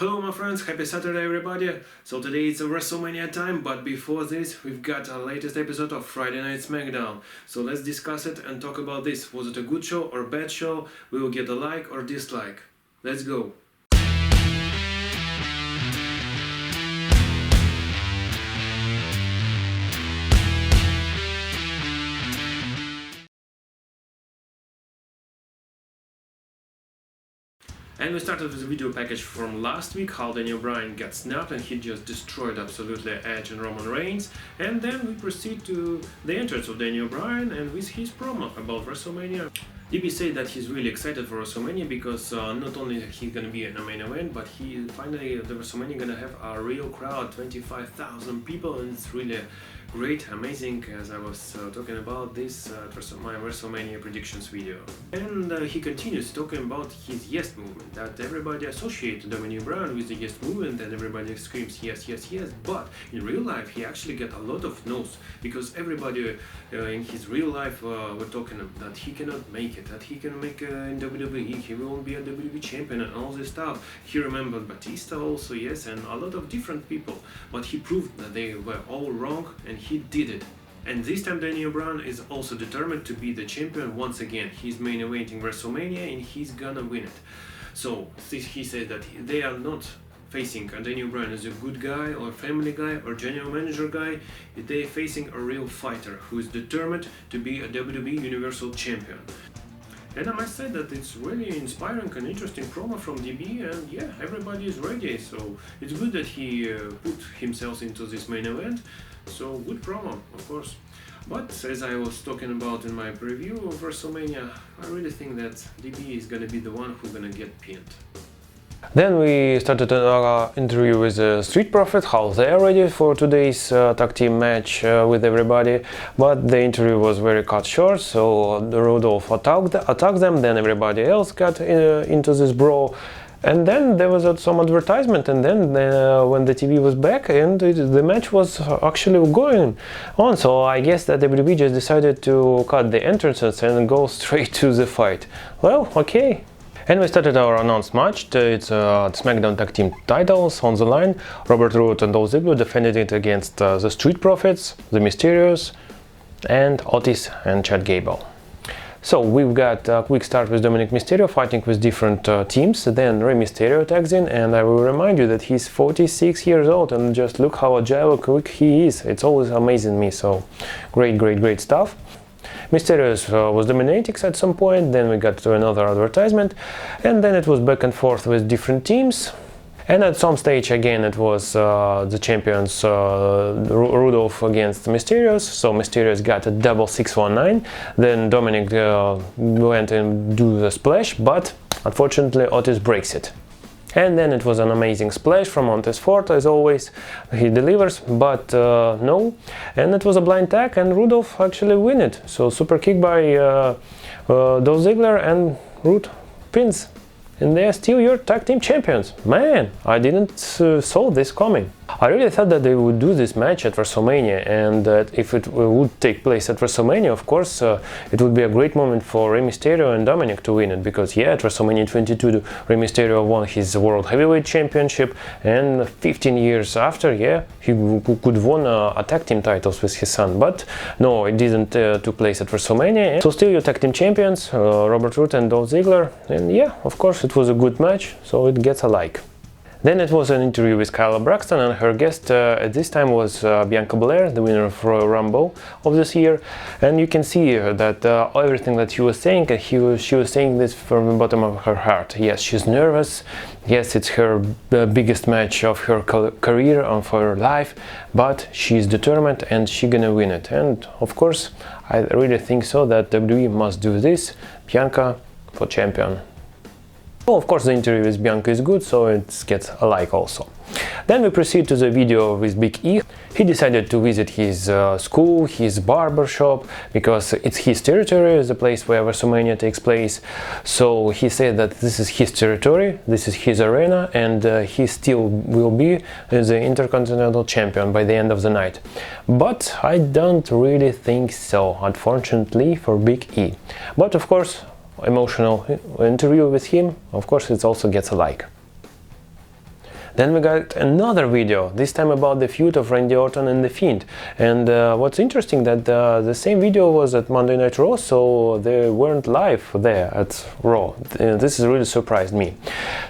Hello my friends, happy Saturday everybody! So today it's a WrestleMania time, but before this we've got our latest episode of Friday Night SmackDown. So let's discuss it and talk about this. Was it a good show or bad show? We will get a like or dislike. Let's go! And we started with a video package from last week, how Daniel Bryan got snapped and he just destroyed absolutely Edge and Roman Reigns. And then we proceed to the entrance of Daniel Bryan and with his promo about WrestleMania. DB said that he's really excited for WrestleMania because not only he's gonna be in a main event, but he finally the WrestleMania gonna have a real crowd, 25,000 people, and it's really great, amazing, as I was talking about this my WrestleMania predictions video. And he continues talking about his yes movement, that everybody associates Daniel Bryan with the yes movement and everybody screams yes, yes, yes, but in real life he actually got a lot of no's because everybody in his real life were talking that he cannot make it, that he can make in WWE, he won't be a WWE champion and all this stuff. He remembered Batista also, yes, and a lot of different people, but he proved that they were all wrong and he did it. And this time Daniel Bryan is also determined to be the champion once again. He's main eventing WrestleMania and he's gonna win it. So he said that they are not facing Daniel Bryan as a good guy or family guy or general manager guy. They're facing a real fighter who is determined to be a WWE Universal Champion. And I must say that it's really inspiring and interesting promo from DB, and yeah, everybody is ready, so it's good that he put himself into this main event, so good promo, of course. But as I was talking about in my preview of WrestleMania, I really think that DB is gonna be the one who's gonna get pinned. Then we started an interview with Street Profit, how they are ready for today's tag team match with everybody. But the interview was very cut short, so Rudolph attacked them, then everybody else got into this brawl. And then there was some advertisement, and then when the TV was back and the match was actually going on, so I guess that WWE just decided to cut the entrances and go straight to the fight. Well, okay. And we started our announced match. It's SmackDown Tag Team titles on the line. Robert Roode and Dolph Ziggler defended it against the Street Profits, the Mysterios, and Otis and Chad Gable. So we've got a quick start with Dominic Mysterio fighting with different teams. Then Rey Mysterio tags in, and I will remind you that he's 46 years old and just look how agile and quick he is. It's always amazing me, so great stuff. Mysterio was dominating at some point, then we got to another advertisement, and then it was back and forth with different teams. And at some stage again it was the champions Rudolph against Mysterios, so Mysterios got a double 619, then Dominic went and do the splash, but unfortunately Otis breaks it. And then it was an amazing splash from Montez Ford, as always. He delivers, but no. And it was a blind tag, and Rudolph actually win it. So super kick by Dolph Ziggler, and Roode pins. And they are still your tag team champions. Man, I didn't saw this coming. I really thought that they would do this match at WrestleMania, and that if it would take place at WrestleMania, of course, it would be a great moment for Rey Mysterio and Dominic to win it, because yeah, at WrestleMania 22, Rey Mysterio won his World Heavyweight Championship, and 15 years after, yeah, he could won a tag team titles with his son, but no, it didn't took place at WrestleMania. So still your tag team champions, Robert Roode and Dolph Ziggler, and yeah, of course, it was a good match, so it gets a like. Then it was an interview with Kyla Braxton, and her guest at this time was Bianca Belair, the winner of Royal Rumble of this year. And you can see that everything that she was saying, she was saying this from the bottom of her heart. Yes, she's nervous. Yes, it's her biggest match of her career, of her life, but she's determined and she's gonna win it. And of course, I really think so that WWE must do this. Bianca for champion. Well, of course, the interview with Bianca is good, so it gets a like also. Then we proceed to the video with Big E. He decided to visit his school, his barber shop, because it's his territory, the place where WrestleMania takes place. So he said that this is his territory, this is his arena, and he still will be the Intercontinental Champion by the end of the night. But I don't really think so, unfortunately, for Big E. But of course, emotional interview with him, of course, it also gets a like. Then we got another video, this time about the feud of Randy Orton and The Fiend. And what's interesting that the same video was at Monday Night Raw, so they weren't live there at Raw. This has really surprised me.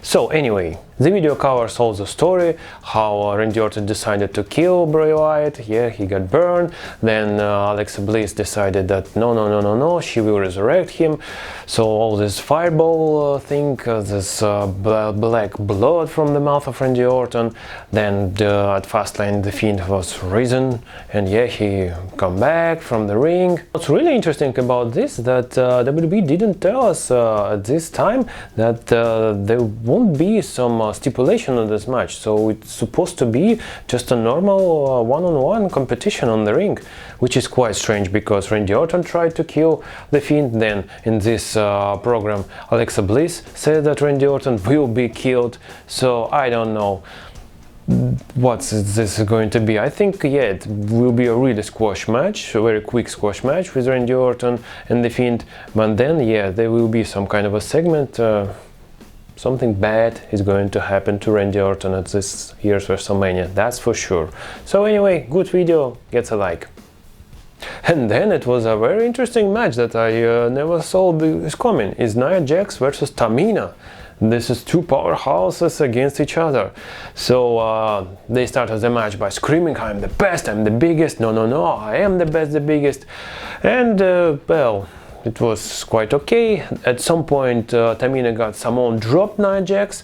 So anyway, the video covers all the story, how Randy Orton decided to kill Bray Wyatt. Yeah, he got burned. Then Alexa Bliss decided that no, she will resurrect him. So all this fireball thing, this black blood from the mouth of Randy Orton. Then at Fastlane, The Fiend was risen, and yeah, he come back from the ring. What's really interesting about this that WWE didn't tell us at this time that there won't be some stipulation on this match, so it's supposed to be just a normal one-on-one competition on the ring, which is quite strange because Randy Orton tried to kill The Fiend. Then in this program, Alexa Bliss said that Randy Orton will be killed, so I don't know what's this going to be. I think, yeah, it will be a really squash match, a very quick squash match with Randy Orton and The Fiend, but then, yeah, there will be some kind of a segment. Something bad is going to happen to Randy Orton at this year's WrestleMania, that's for sure. So anyway, good video, gets a like. And then it was a very interesting match that I never saw this coming. Is Nia Jax versus Tamina. This is two powerhouses against each other. So they started the match by screaming, I'm the best, I'm the biggest, no, I am the best, the biggest. And well, it was quite okay. At some point Tamina got Samoan dropped Nia Jax,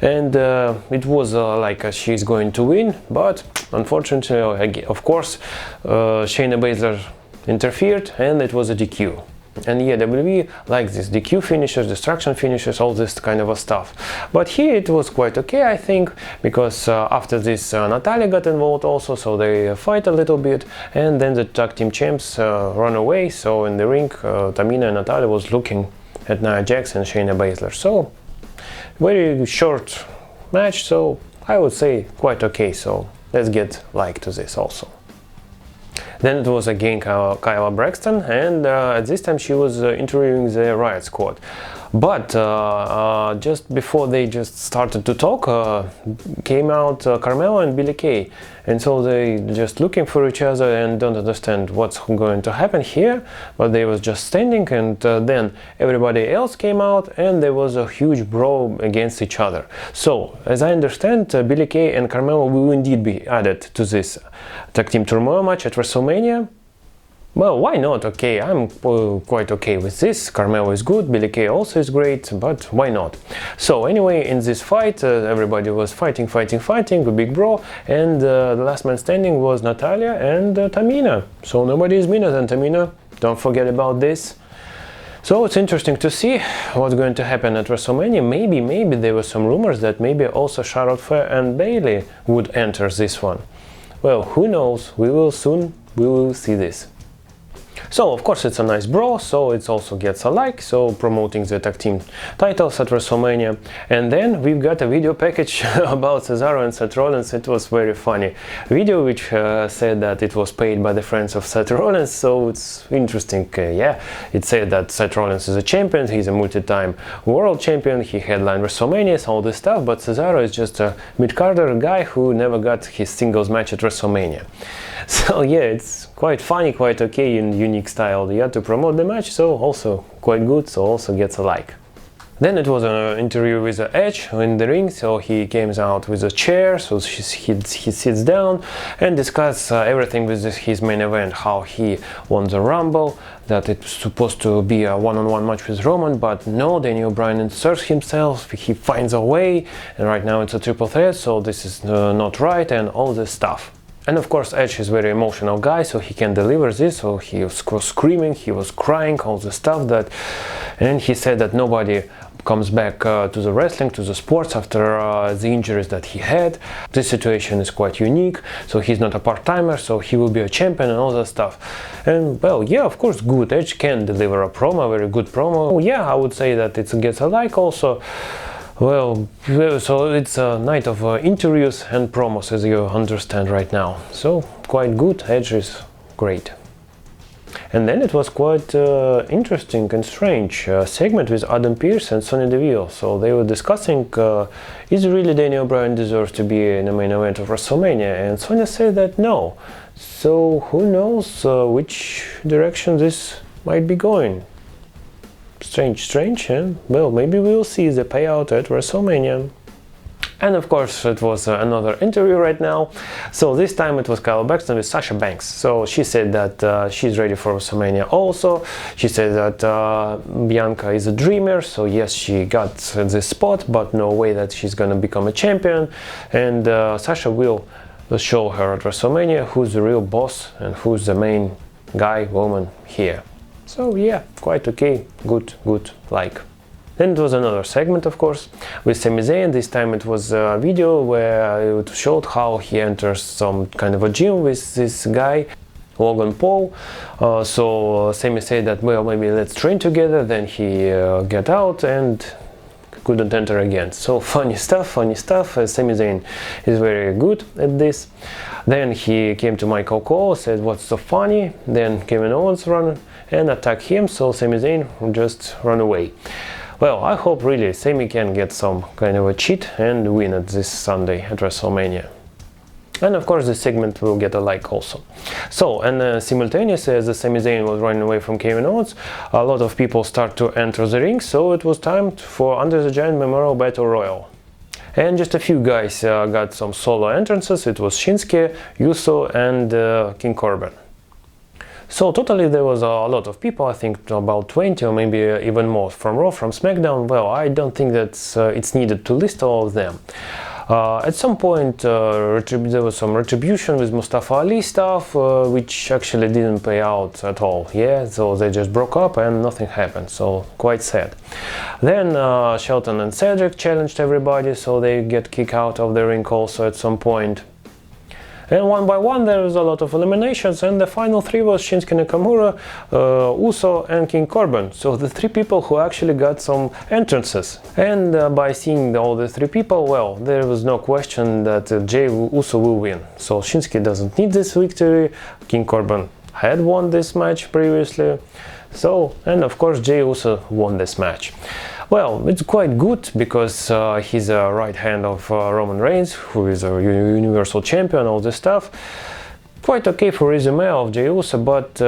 and it was like she's going to win, but unfortunately, of course, Shayna Baszler interfered and it was a DQ. And yeah, WWE likes this DQ finishers, destruction finishers, all this kind of stuff. But here it was quite okay, I think, because after this Natalya got involved also, so they fight a little bit, and then the tag team champs run away. So in the ring, Tamina and Natalya was looking at Nia Jax and Shayna Baszler. So very short match, so I would say quite okay. So let's get like to this also. Then it was again Kyla Braxton, and at this time she was interviewing the Riot Squad. But just before they just started to talk, came out Carmella and Billie Kay. And so they just looking for each other and don't understand what's going to happen here. But they was just standing, and then everybody else came out and there was a huge brawl against each other. So, as I understand, Billie Kay and Carmella will indeed be added to this Tag Team Turmoil match at WrestleMania. Well, why not? Okay, I'm quite okay with this. Carmella is good, Billie Kay also is great, but why not? So anyway, in this fight, everybody was fighting, a big brawl, and the last man standing was Natalya and Tamina. So nobody is meaner than Tamina, don't forget about this. So it's interesting to see what's going to happen at WrestleMania. Maybe there were some rumors that maybe also Charlotte Flair and Bayley would enter this one. Well, who knows, we will see this. So of course it's a nice brawl, so it also gets a like, so promoting the tag team titles at WrestleMania. And then we've got a video package about Cesaro and Seth Rollins. It was very funny video, which said that it was paid by the friends of Seth Rollins, so it's interesting. Yeah, it said that Seth Rollins is a champion, he's a multi-time world champion, he headlined WrestleMania, all this stuff, but Cesaro is just a mid-carder guy who never got his singles match at WrestleMania. So yeah, it's quite funny, quite okay in unique style, yeah, to promote the match, so also quite good, so also gets a like. Then it was an interview with Edge in the ring, so he came out with a chair, so he sits down and discusses everything with his main event, how he won the Rumble, that it's supposed to be a one-on-one match with Roman, but no, Daniel Bryan inserts himself, he finds a way, and right now it's a triple threat, so this is not right, and all this stuff. And of course Edge is a very emotional guy, so he can deliver this, so he was screaming, he was crying, all the stuff that, and he said that nobody comes back to the wrestling, to the sports after the injuries that he had. This situation is quite unique, so he's not a part-timer, so he will be a champion and all that stuff. And well, yeah, of course, good, Edge can deliver a promo, a very good promo. Yeah, I would say that it gets a like also. Well, so it's a night of interviews and promos, as you understand right now. So, quite good, Edge is great. And then it was quite interesting and strange segment with Adam Pearce and Sonya Deville. So they were discussing, is really Daniel Bryan deserves to be in the main event of WrestleMania? And Sonya said that no. So who knows which direction this might be going? Strange, and well, maybe we'll see the payout at WrestleMania. And of course it was another interview right now. So this time it was Kyle Braxton with Sasha Banks. So she said that she's ready for WrestleMania also. She said that Bianca is a dreamer, so yes, she got this spot, but no way that she's gonna become a champion. And Sasha will show her at WrestleMania who's the real boss and who's the main guy, woman here. So yeah, quite okay, good, like. Then it was another segment, of course, with Sami Zayn. This time it was a video where it showed how he enters some kind of a gym with this guy, Logan Paul. So Sami said that, well, maybe let's train together. Then he got out and couldn't enter again. So funny stuff. Sami Zayn is very good at this. Then he came to Michael Cole, said, what's so funny? Then Kevin Owens ran and attacked him, so Sami Zayn just ran away. Well, I hope really Sami can get some kind of a cheat and win it this Sunday at WrestleMania. And of course this segment will get a like also. So, and simultaneously as Sami Zayn was running away from Kevin Owens, a lot of people start to enter the ring, so it was time for Under the Giant Memorial Battle Royal. And just a few guys got some solo entrances. It was Shinsuke, Uso and King Corbin. So totally there was a lot of people, I think about 20 or maybe even more from Raw, from SmackDown. Well, I don't think that it's needed to list all of them. At some point there was some retribution with Mustafa Ali stuff, which actually didn't pay out at all. Yeah, so they just broke up and nothing happened, so quite sad. Then Shelton and Cedric challenged everybody, so they get kicked out of the ring also at some point. And one by one there was a lot of eliminations, and the final three was Shinsuke Nakamura, Uso and King Corbin. So the three people who actually got some entrances. And by seeing all the three people, well, there was no question that Jey Uso will win. So Shinsuke doesn't need this victory, King Corbin had won this match previously. So, and of course Jey Uso won this match. Well, it's quite good because he's a right hand of Roman Reigns, who is a Universal Champion, all this stuff. Quite okay for resume of Jey Uso, but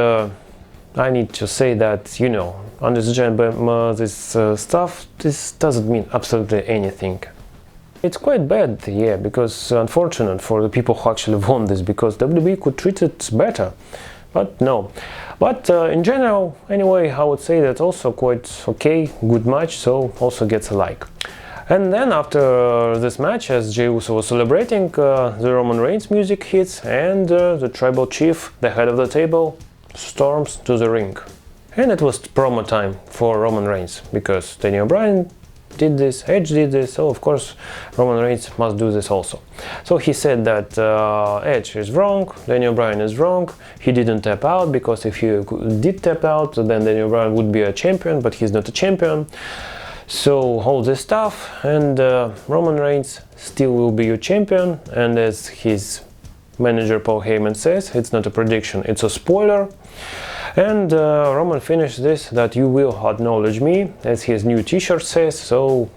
I need to say that, you know, under the giant this stuff, this doesn't mean absolutely anything. It's quite bad, yeah, because unfortunate for the people who actually won this, because WWE could treat it better. But no. But in general, anyway, I would say that's also quite okay, good match, so also gets a like. And then after this match, as Jey Uso was celebrating, the Roman Reigns music hits and the tribal chief, the head of the table, storms to the ring. And it was promo time for Roman Reigns, because Daniel Bryan did this, Edge did this, so of course Roman Reigns must do this also. So he said that Edge is wrong, Daniel Bryan is wrong, he didn't tap out, because if he did tap out, then Daniel Bryan would be a champion, but he's not a champion. So all this stuff, and Roman Reigns still will be your champion, and as his manager Paul Heyman says, it's not a prediction, it's a spoiler. And Roman finished this, that you will acknowledge me, as his new t-shirt says, so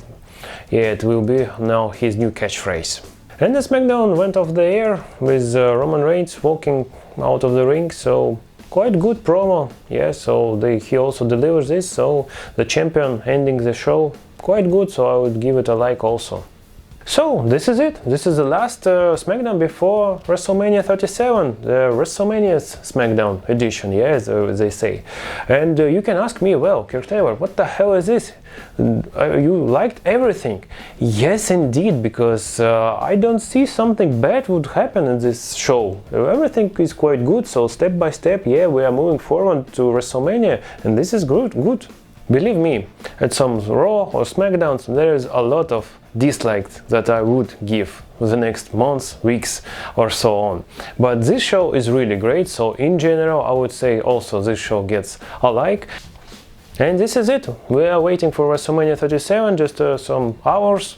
yeah, it will be now his new catchphrase. And the SmackDown went off the air with Roman Reigns walking out of the ring, so quite good promo, yeah, so he also delivers this, so the champion ending the show, quite good, so I would give it a like also. So this is it. This is the last SmackDown before WrestleMania 37, the WrestleMania's SmackDown edition, yeah, as they say. And you can ask me, well, Kirk Taylor, what the hell is this? You liked everything? Yes, indeed, because I don't see something bad would happen in this show. Everything is quite good, so step by step, yeah, we are moving forward to WrestleMania, and this is good. Believe me, at some Raw or SmackDowns, there is a lot of dislikes that I would give the next months, weeks or so on. But this show is really great, so in general I would say also this show gets a like. And this is it. We are waiting for WrestleMania 37, just some hours.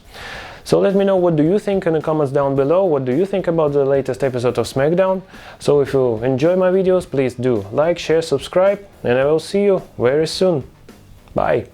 So let me know what do you think in the comments down below. What do you think about the latest episode of SmackDown? So if you enjoy my videos, please do like, share, subscribe, and I will see you very soon. Bye!